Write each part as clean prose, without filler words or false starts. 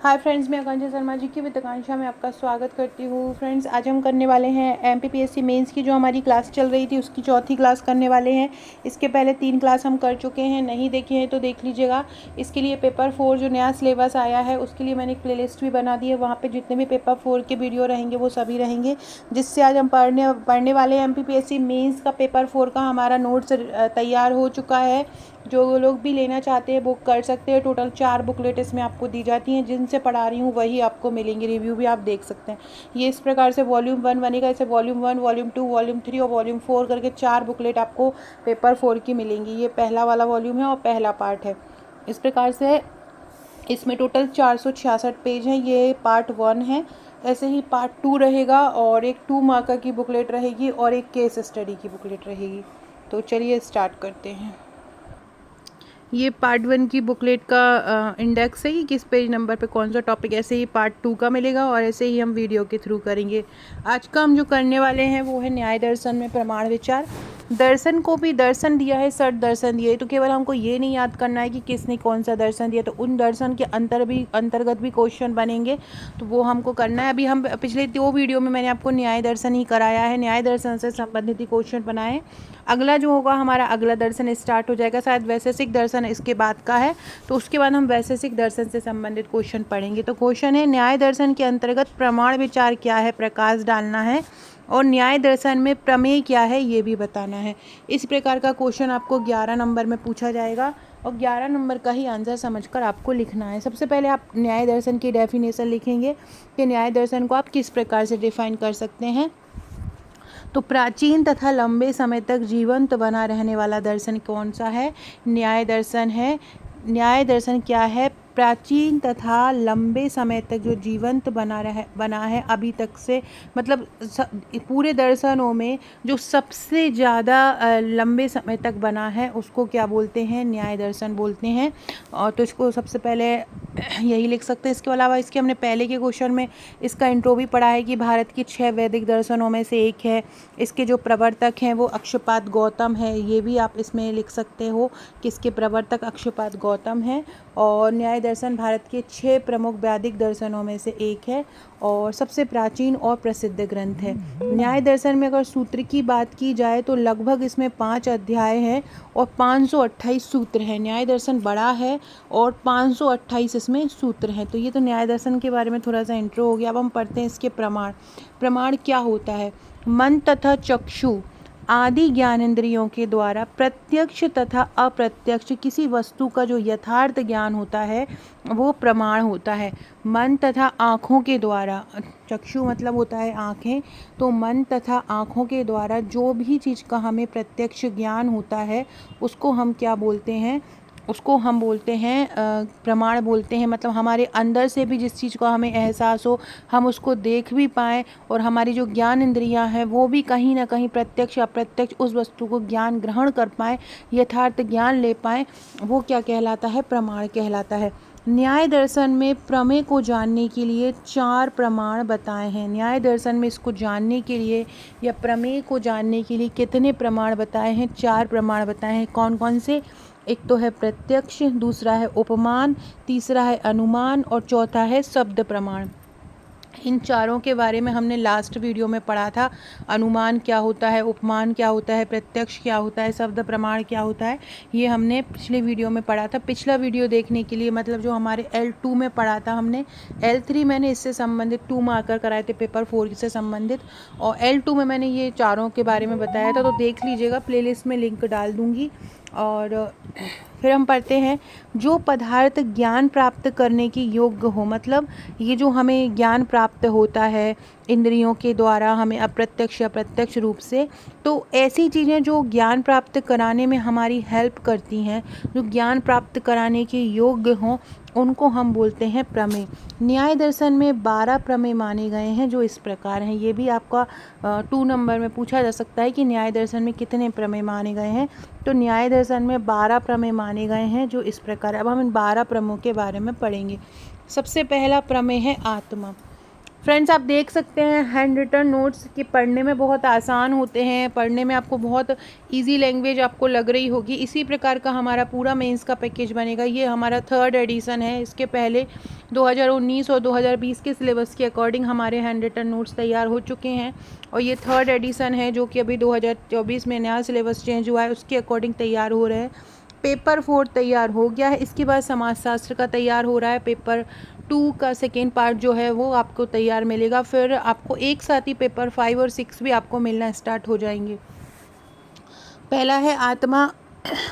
Hi friends, मैं आकांक्षा शर्मा जी की with आकांक्षा में आपका स्वागत करती हूँ। फ्रेंड्स, आज हम करने वाले हैं एमपीपीएससी मेंस की जो हमारी क्लास चल रही थी उसकी चौथी क्लास करने वाले हैं। इसके पहले 3 क्लास हम कर चुके हैं, नहीं देखे हैं तो देख लीजिएगा। इसके लिए पेपर 4 जो नया सिलेबस आया है उसके लिए मैंने एक प्लेलिस्ट भी बना दी है, वहाँ पर जितने भी पेपर 4 के वीडियो रहेंगे वो सभी रहेंगे, जिससे आज हम पढ़ने वाले हैं। एमपीपीएससी मेंस का पेपर 4 का हमारा नोट्स तैयार हो चुका है। जो लोग भी लेना चाहते हैं बुक कर सकते हैं। टोटल 4 बुकलेट इसमें आपको दी जाती हैं, जिनसे पढ़ा रही हूँ वही आपको मिलेंगे, रिव्यू भी आप देख सकते हैं। ये इस प्रकार से वॉल्यूम 1 बनेगा, इसे वॉल्यूम 1, वॉल्यूम 2, वॉल्यूम 3 और वॉल्यूम 4 करके 4 बुकलेट आपको पेपर 4 की मिलेंगी। ये पहला वाला वॉल्यूम है और पहला पार्ट है। इस प्रकार से इसमें टोटल 466 पेज हैं, ये पार्ट 1 है। ऐसे ही पार्ट 2 रहेगा और एक 2 मार्कर की बुकलेट रहेगी और एक केस स्टडी की बुकलेट रहेगी। तो चलिए स्टार्ट करते हैं। ये पार्ट 1 की बुकलेट का इंडेक्स है कि किस पेज नंबर पे कौन सा टॉपिक, ऐसे ही पार्ट 2 का मिलेगा और ऐसे ही हम वीडियो के थ्रू करेंगे। आज का हम जो करने वाले हैं वो है न्याय दर्शन में प्रमाण विचार। दर्शन को भी दर्शन दिया है, सठ दर्शन दिए, तो केवल हमको ये नहीं याद करना है कि किसने कौन सा दर्शन दिया, तो उन दर्शन के अंतर्गत भी क्वेश्चन बनेंगे, तो वो हमको करना है। अभी हम पिछले 2 वीडियो में मैंने आपको न्याय दर्शन ही कराया है, न्याय दर्शन से संबंधित ही क्वेश्चन बनाए। अगला जो होगा हमारा अगला दर्शन स्टार्ट हो जाएगा, शायद वैशेषिक दर्शन इसके बाद का है, तो उसके बाद हम वैशेषिक दर्शन से संबंधित क्वेश्चन पढ़ेंगे। तो क्वेश्चन है, न्याय दर्शन के अंतर्गत प्रमाण विचार क्या है, प्रकाश डालना है, और न्याय दर्शन में प्रमेय क्या है ये भी बताना है। इस प्रकार का क्वेश्चन आपको 11 नंबर में पूछा जाएगा और 11 नंबर का ही आंसर समझकर आपको लिखना है। सबसे पहले आप न्याय दर्शन की डेफिनेशन लिखेंगे कि न्याय दर्शन को आप किस प्रकार से डिफाइन कर सकते हैं। तो प्राचीन तथा लंबे समय तक जीवंत बना रहने वाला दर्शन कौन सा है? न्याय दर्शन है। न्याय दर्शन क्या है? प्राचीन तथा लंबे समय तक जो जीवंत बना है अभी तक से, मतलब पूरे दर्शनों में जो सबसे ज़्यादा लंबे समय तक बना है उसको क्या बोलते हैं? न्याय दर्शन बोलते हैं। और तो इसको सबसे पहले यही लिख सकते हैं। इसके अलावा इसके हमने पहले के क्वेश्चन में इसका इंट्रो भी पढ़ा है कि भारत की 6 वैदिक दर्शनों में से एक है। इसके जो प्रवर्तक हैं वो अक्षपाद गौतम है, ये भी आप इसमें लिख सकते हो कि इसके प्रवर्तक अक्षपाद गौतम है। और न्याय दर्शन भारत के 6 प्रमुख वैदिक दर्शनों में से एक है और सबसे प्राचीन और प्रसिद्ध ग्रंथ है। न्याय दर्शन में अगर सूत्र की बात की जाए तो लगभग इसमें 5 अध्याय हैं और 528 सूत्र हैं। न्याय दर्शन बड़ा है और 528 इसमें सूत्र हैं। तो ये तो न्याय दर्शन के बारे में थोड़ा सा इंट्रो हो गया। अब हम पढ़ते हैं इसके प्रमाण। प्रमाण क्या होता है? मन तथा चक्षु आदि ज्ञानेंद्रियों के द्वारा प्रत्यक्ष तथा अप्रत्यक्ष किसी वस्तु का जो यथार्थ ज्ञान होता है वो प्रमाण होता है। मन तथा आँखों के द्वारा, चक्षु मतलब होता है आँखें, तो मन तथा आँखों के द्वारा जो भी चीज़ का हमें प्रत्यक्ष ज्ञान होता है उसको हम क्या बोलते हैं? उसको हम बोलते हैं प्रमाण बोलते हैं। मतलब हमारे अंदर से भी जिस चीज़ का हमें एहसास हो, हम उसको देख भी पाएँ और हमारी जो ज्ञान इंद्रियां हैं वो भी कहीं ना कहीं प्रत्यक्ष अप्रत्यक्ष उस वस्तु को ज्ञान ग्रहण कर पाएँ, यथार्थ ज्ञान ले पाएँ, वो क्या कहलाता है? प्रमाण कहलाता है। न्याय दर्शन में प्रमेय को जानने के लिए 4 प्रमाण बताए हैं। न्याय दर्शन में इसको जानने के लिए या प्रमेय को जानने के लिए कितने प्रमाण बताए हैं? 4 प्रमाण बताए हैं। कौन कौन से? एक तो है प्रत्यक्ष, दूसरा है उपमान, तीसरा है अनुमान और चौथा है शब्द प्रमाण। इन चारों के बारे में हमने लास्ट वीडियो में पढ़ा था। अनुमान क्या होता है, उपमान क्या होता है, प्रत्यक्ष क्या होता है, शब्द प्रमाण क्या होता है, ये हमने पिछले वीडियो में पढ़ा था। पिछला वीडियो देखने के लिए, मतलब जो हमारे L2 में पढ़ा था हमने, L3 मैंने इससे संबंधित 2 मार्कर कराए थे पेपर 4 से संबंधित, और L2 में मैंने ये चारों के बारे में बताया था, तो देख लीजिएगा, प्लेलिस्ट में लिंक डाल दूँगी। और फिर हम पढ़ते हैं, जो पदार्थ ज्ञान प्राप्त करने की योग्य हो, मतलब ये जो हमें ज्ञान प्राप्त होता है इंद्रियों के द्वारा हमें अप्रत्यक्ष या प्रत्यक्ष रूप से, तो ऐसी चीज़ें जो ज्ञान प्राप्त कराने में हमारी हेल्प करती हैं, जो ज्ञान प्राप्त कराने के योग्य हों, उनको हम बोलते हैं प्रमेय। न्याय दर्शन में 12 प्रमेय माने गए हैं जो इस प्रकार हैं। ये भी आपका 2 नंबर में पूछा जा सकता है कि न्याय दर्शन में कितने प्रमेय माने गए हैं। तो न्याय दर्शन में 12 प्रमेय माने गए हैं जो इस प्रकार। अब हम इन 12 प्रमेयों के बारे में पढ़ेंगे। सबसे पहला प्रमेय है आत्मा। फ्रेंड्स आप देख सकते हैं हैंड रिटन नोट्स कि पढ़ने में बहुत आसान होते हैं, पढ़ने में आपको बहुत इजी लैंग्वेज आपको लग रही होगी। इसी प्रकार का हमारा पूरा मेंस का पैकेज बनेगा। ये हमारा 3rd एडिशन है। इसके पहले 2019 और 2020 के सिलेबस के अकॉर्डिंग हमारे हैंड रिटन नोट्स तैयार हो चुके हैं और ये 3rd एडिशन है जो कि अभी 2024 में नया सिलेबस चेंज हुआ है, उसके अकॉर्डिंग तैयार हो रहे हैं। पेपर 4 तैयार हो गया है। इसके बाद समाजशास्त्र का तैयार हो रहा है। पेपर 2 का सेकेंड पार्ट जो है वो आपको तैयार मिलेगा। फिर आपको एक साथ ही पेपर 5 और 6 भी आपको मिलना स्टार्ट हो जाएंगे। पहला है आत्मा।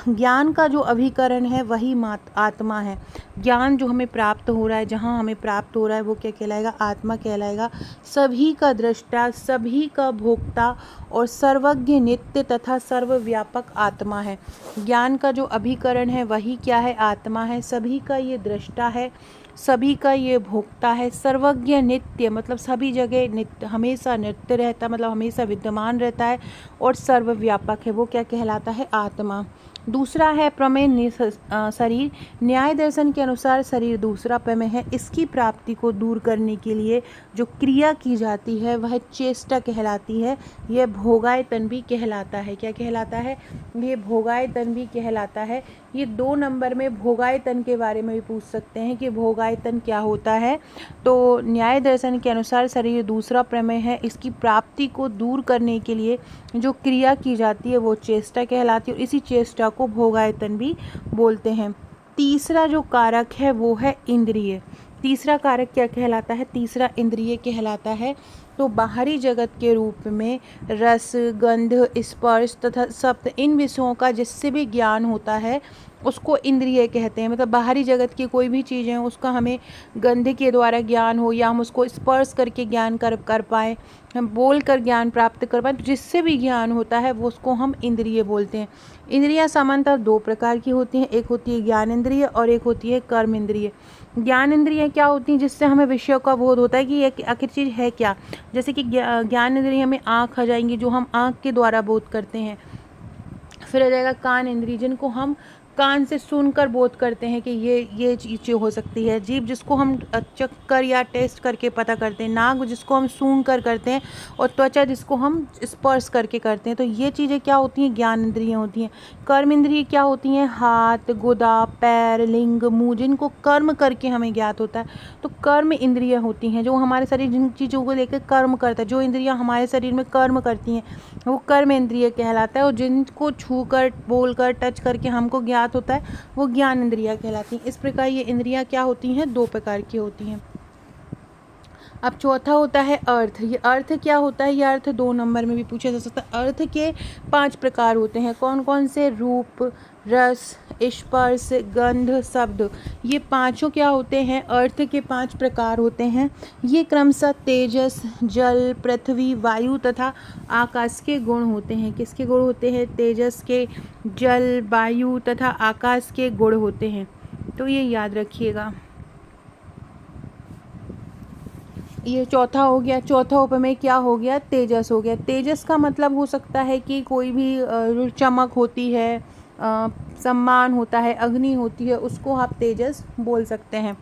ज्ञान का जो अभिकरण है वही आत्मा है। ज्ञान जो हमें प्राप्त हो रहा है, जहाँ हमें प्राप्त हो रहा है, वो क्या कहलाएगा? आत्मा कहलाएगा। सभी का दृष्टा, सभी का भोक्ता और सर्वज्ञ, नित्य तथा सर्वव्यापक आत्मा है। ज्ञान का जो अभिकरण है वही क्या है? आत्मा है। सभी का ये दृष्टा है, सभी का ये भोक्ता है। सर्वज्ञ, नित्य मतलब सभी जगह नित्य, हमेशा नित्य रहता, मतलब हमेशा विद्यमान रहता है। और सर्वव्यापक है, वो क्या कहलाता है? आत्मा। दूसरा है प्रमेय। शरीर। न्याय दर्शन के अनुसार शरीर दूसरा प्रमेय है। इसकी प्राप्ति को दूर करने के लिए जो क्रिया की जाती है वह चेष्टा कहलाती है। यह भोगायतन भी कहलाता है। क्या कहलाता है? ये भोगायतन भी कहलाता है। ये 2 नंबर में भोगायतन के बारे में भी पूछ सकते हैं कि भोगायतन क्या होता है। तो न्याय दर्शन के अनुसार शरीर दूसरा प्रमेय है। इसकी प्राप्ति को दूर करने के लिए जो क्रिया की जाती है वो चेष्टा कहलाती है और इसी चेष्टा को भोगायतन भी बोलते हैं। तीसरा जो कारक है वो है इंद्रिय। तीसरा कारक क्या कहलाता है? तीसरा इंद्रिय कहलाता है। तो बाहरी जगत के रूप में रस, गंध, स्पर्श तथा शब्द, इन विषयों का जिससे भी ज्ञान होता है उसको इंद्रिय कहते हैं। मतलब बाहरी जगत की कोई भी चीज़ है उसका हमें गंध के द्वारा ज्ञान हो या हम उसको स्पर्श करके ज्ञान कर पाएँ, हम बोल कर ज्ञान प्राप्त कर पाएँ, तो जिससे भी ज्ञान होता है वो उसको हम इंद्रिय बोलते हैं। इंद्रियां सामान्यतः 2 प्रकार की होती हैं। एक होती है ज्ञान इंद्रिय और एक होती है कर्म इंद्रिय। ज्ञान इंद्रियां क्या होती हैं? जिससे हमें विषयों का बोध होता है कि ये आखिर चीज़ है क्या। जैसे कि ज्ञान इंद्रिय हमें आँख आ जाएंगी जो हम आँख के द्वारा बोध करते हैं। फिर आ जाएगा कान इंद्रिय, जिनको हम कान से सुनकर बोध करते हैं कि ये चीज़ हो सकती है। जीभ जिसको हम चख कर या टेस्ट करके पता करते हैं। नाक जिसको हम सूंघ कर करते हैं और त्वचा जिसको हम स्पर्श करके करते हैं। तो ये चीज़ें क्या होती हैं? ज्ञान इंद्रियाँ होती हैं। कर्म इंद्रिय क्या होती हैं? हाथ, गुदा, पैर, लिंग, मुँह, जिनको कर्म करके हमें ज्ञात होता है। तो कर्म इंद्रियाँ होती हैं जो हमारे शरीर जिन चीज़ों को लेकर कर्म करता है। जो इंद्रियाँ हमारे शरीर में कर्म करती हैं वो कर्म इंद्रिय कहलाता है। और जिनको छू कर, बोल कर, टच करके हमको ज्ञात होता है वो ज्ञान इंद्रियां कहलाती हैं। इस प्रकार ये इंद्रियां क्या होती हैं? 2 प्रकार की होती हैं। अब चौथा होता है अर्थ। ये अर्थ क्या होता है? ये अर्थ 2 नंबर में भी पूछा जा सकता है। अर्थ के 5 प्रकार होते हैं। कौन कौन से? रूप, रस, स्पर्श, गंध, शब्द। ये पांचों क्या होते हैं? अर्थ के 5 प्रकार होते हैं। ये क्रमशः तेजस, जल, पृथ्वी, वायु तथा आकाश के गुण होते हैं। किसके गुण होते हैं? तेजस के, जल, वायु तथा आकाश के गुण होते हैं। तो ये याद रखिएगा। ये चौथा हो गया। चौथा उपमेय क्या हो गया? तेजस हो गया। तेजस का मतलब हो सकता है कि कोई भी चमक होती है, सम्मान होता है, अग्नि होती है, उसको आप तेजस बोल सकते हैं।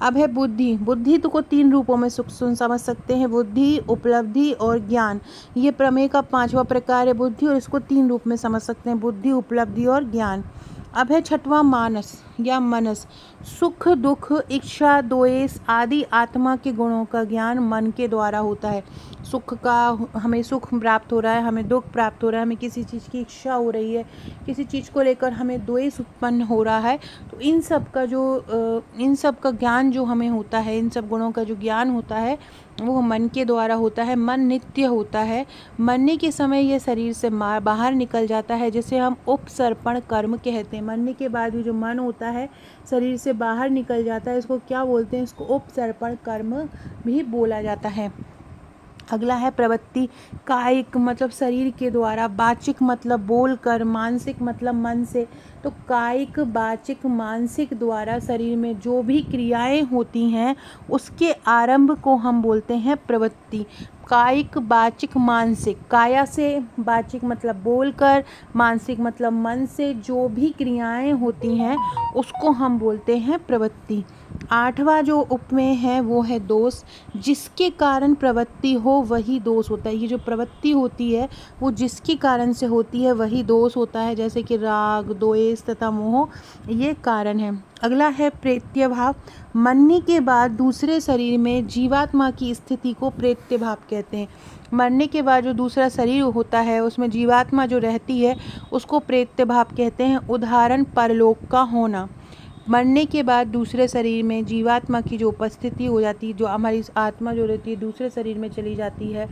अब है बुद्धि। बुद्धि तो को 3 रूपों में सुन समझ सकते हैं। बुद्धि, उपलब्धि और ज्ञान। ये प्रमेय का 5वां प्रकार है बुद्धि और इसको 3 रूप में समझ सकते हैं, बुद्धि, उपलब्धि और ज्ञान। अब है 6वां मानस या मनस। सुख, दुख, इच्छा, द्वेष आदि आत्मा के गुणों का ज्ञान मन के द्वारा होता है। सुख का, हमें सुख प्राप्त हो रहा है, हमें दुख प्राप्त हो रहा है, हमें किसी चीज़ की इच्छा हो रही है, किसी चीज़ को लेकर हमें द्वेष उत्पन्न हो रहा है, तो इन सब का ज्ञान जो हमें होता है, इन सब गुणों का जो ज्ञान होता है वो मन के द्वारा होता है। मन नित्य होता है। मरने के समय ये शरीर से बाहर निकल जाता है, जिसे हम उपसर्पण कर्म कहते हैं। मरने के बाद भी जो मन होता है शरीर से बाहर निकल जाता है, इसको क्या बोलते हैं? इसको उपसर्पण कर्म भी बोला जाता है। अगला है प्रवृत्ति। कायिक मतलब शरीर के द्वारा, वाचिक मतलब बोल कर, मानसिक मतलब मन से। तो कायिक, वाचिक, मानसिक द्वारा शरीर में जो भी क्रियाएं होती हैं उसके आरंभ को हम बोलते हैं प्रवृत्ति। कायिक, वाचिक, मानसिक। काया से, वाचिक मतलब बोल कर, मानसिक मतलब मन से जो भी क्रियाएं होती हैं उसको हम बोलते हैं प्रवृत्ति। 8वां जो उपमेय है वो है दोष। जिसके कारण प्रवृत्ति हो वही दोष होता है। ये जो प्रवृत्ति होती है वो जिसके कारण से होती है वही दोष होता है, जैसे कि राग, द्वेष तथा मोह, ये कारण है। अगला है प्रेत्यभाव। मरने के बाद दूसरे शरीर में जीवात्मा की स्थिति को प्रेत्यभाव कहते हैं। मरने के बाद जो दूसरा शरीर होता है उसमें जीवात्मा जो रहती है उसको प्रेत्यभाव कहते हैं। उदाहरण परलोक का होना। मरने के बाद दूसरे शरीर में जीवात्मा की जो उपस्थिति हो जाती है, जो हमारी आत्मा जो रहती है दूसरे शरीर में चली जाती है,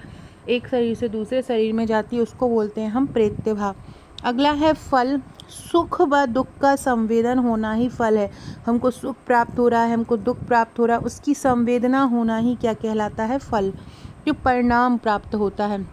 एक शरीर से दूसरे शरीर में जाती है, उसको बोलते हैं हम प्रेत्यभाव। अगला है फल। सुख व दुख का संवेदन होना ही फल है। हमको सुख प्राप्त हो रहा है, हमको दुख प्राप्त हो रहा है, उसकी संवेदना होना ही क्या कहलाता है? फल, जो परिणाम प्राप्त होता है।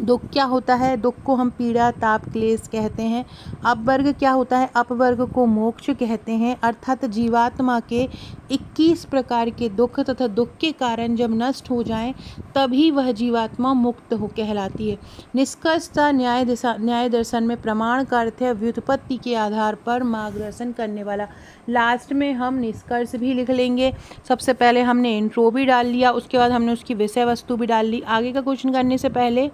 दुख क्या होता है? दुख को हम पीड़ा, ताप, क्लेश कहते हैं। अपवर्ग क्या होता है? अपवर्ग को मोक्ष कहते हैं। अर्थात जीवात्मा के 21 प्रकार के दुख तथा दुख के कारण जब नष्ट हो जाएं तभी वह जीवात्मा मुक्त हो कहलाती है। निष्कर्षतः न्याय दर्शन में प्रमाण का अर्थ है व्युत्पत्ति के आधार पर मार्गदर्शन करने वाला। लास्ट में हम निष्कर्ष भी लिख लेंगे। सबसे पहले हमने इंट्रो भी डाल लिया, उसके बाद हमने उसकी विषय वस्तु भी डाल ली। आगे का क्वेश्चन करने से पहले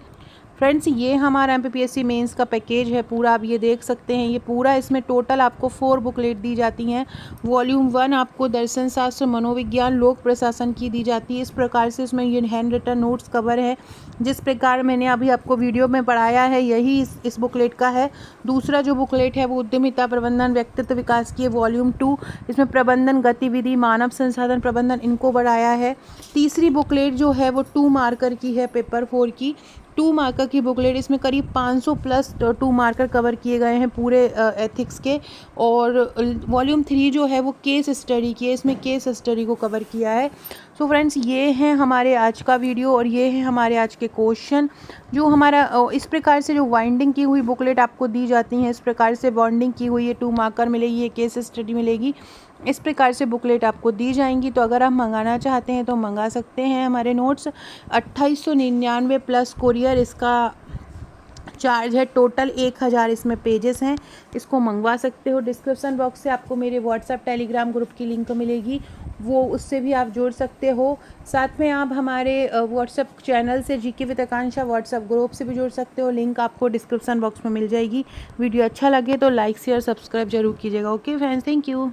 फ्रेंड्स, ये हमारा MPPSC मेंस का पैकेज है पूरा, आप ये देख सकते हैं। ये पूरा, इसमें टोटल आपको 4 बुकलेट दी जाती हैं। वॉल्यूम 1 आपको दर्शन शास्त्र, मनोविज्ञान, लोक प्रशासन की दी जाती है। इस प्रकार से इसमें ये हैंड रिटन नोट्स कवर है। जिस प्रकार मैंने अभी आपको वीडियो में पढ़ाया है यही इस बुकलेट का है। दूसरा जो बुकलेट है वो उद्यमिता प्रबंधन, व्यक्तित्व विकास की है, वॉल्यूम 2। इसमें प्रबंधन, गतिविधि, मानव संसाधन प्रबंधन, इनको बढ़ाया है। तीसरी बुकलेट जो है वो 2 मार्कर की है, पेपर 4 की 2 मार्कर की बुकलेट। इसमें करीब 500 प्लस 2 मार्कर कवर किए गए हैं पूरे एथिक्स के। और वॉल्यूम 3 जो है वो केस स्टडी की है, इसमें केस स्टडी को कवर किया है। सो फ्रेंड्स, ये है हमारे आज का वीडियो और ये है हमारे आज के क्वेश्चन। जो हमारा इस प्रकार से जो वाइंडिंग की हुई बुकलेट आपको दी जाती हैं, इस प्रकार से बॉन्डिंग की हुई है, 2 मार्कर मिलेगी, ये केस स्टडी मिलेगी, इस प्रकार से बुकलेट आपको दी जाएंगी। तो अगर आप मंगाना चाहते हैं तो मंगा सकते हैं हमारे नोट्स। 2899 प्लस कोरियर इसका चार्ज है। टोटल 1000 इसमें पेजेस हैं, इसको मंगवा सकते हो। डिस्क्रिप्शन बॉक्स से आपको मेरे व्हाट्सएप टेलीग्राम ग्रुप की लिंक मिलेगी, वो उससे भी आप जुड़ सकते हो। साथ में आप हमारे व्हाट्सएप चैनल से GK with Akanksha WhatsApp group से भी जुड़ सकते हो। लिंक आपको डिस्क्रिप्शन बॉक्स में मिल जाएगी। वीडियो अच्छा लगे तो लाइक, शेयर, सब्सक्राइब जरूर कीजिएगा। Okay friends, thank you.